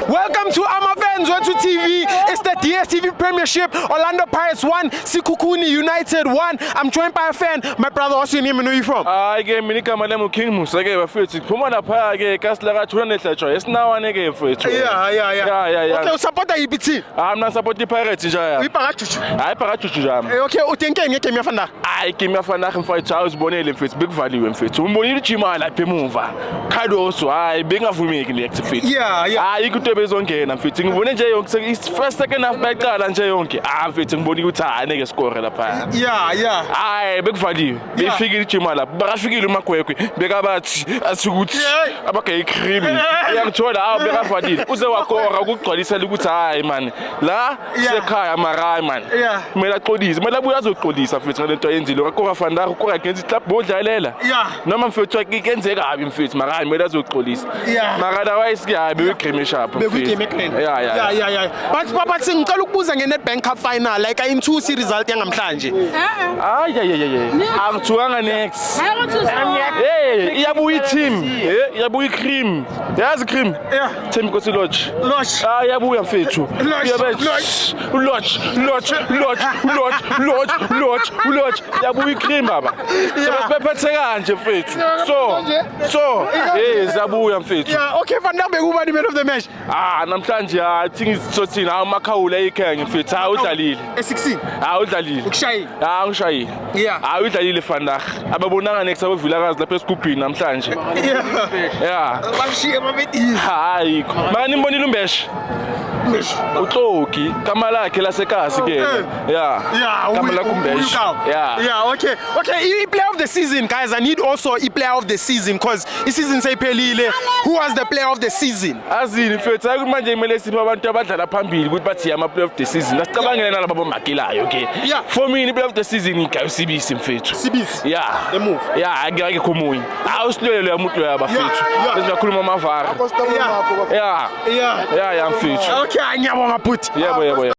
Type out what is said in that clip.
Welcome to FANS Wethu TV. It's the DSTV Premiership. Orlando Pirates 1, Sekhukhune United 1. I'm joined by a fan. My brother, what's your name and where are you from? Again, Minika Madam King Musage, Pumana Page, Caslara, it's now an again for it. Yeah. Okay, support the EBT. I'm not supporting Pirates. We parachute. I parachute. Okay, Utenke, you came here for that. I came here for that for Charles Bonnet and Fitz, big value and Fitz. Gyimah like Pemova. Kado also, I big enough for me in the exit. Yeah. You could tell me on and fitting when it's first, second half back card and Jayonke. I'm fitting Boniuta and nigga score the pair. Yeah. I big value. They figured Gyimah, but I figured Makwe, Begabat, as good. Abaka creamy. I'm told I'll be up for it. Uzawako, a good call, it's a good time, man. La, Sekaya, Marai, man. Melacodis, Malabuazo Codis, a fit to Angelo, Corafanda, who against the boat Jalela. No man for talking against the Arabin Fits, Marai, Melazo Codis. Marada, I be creamy sharp. But Papa Sing Kalukuzang in the bank cup final, like in 2 series, I'll tell Tanji. I'm Tuanga next. Hey, Yabu team. Yabu cream. There's cream. Team goes to lodge. Yabu and Fetu. Lodge. Yabu cream, Baba. So, hey, Zabu and Fetu. Yeah, okay, for now, who are the men of the match? I'm Tanji, I think it's 13. I'm Makaula can fit out Dalil. 16. Out Dalil. Ukshay. Yeah. I will Dalil Fanda. Ababona next over Villaras, the best cooking, I'm Tanji. Yeah. Hi. Mani Moni Lumbesh. Utoki, Kamala, Kelasekas again. Kamala Kumbesh. Yeah, okay. He player of the season, guys. I need also a player of the season because this season say Pelile. Who was the player of the season? As in fact, I imagine Melesi Pabanta Pambi with Patiama player of the season. That's Kabanga Makila, okay? Yeah. For me, the player of the season in CBS in fact. CBS? Yeah. The move? Yeah, I got a Kumui. I was slowly a mutua about faith. There's a Kulma. Yeah, I'm fit. Okay, I never put. Yeah, boy.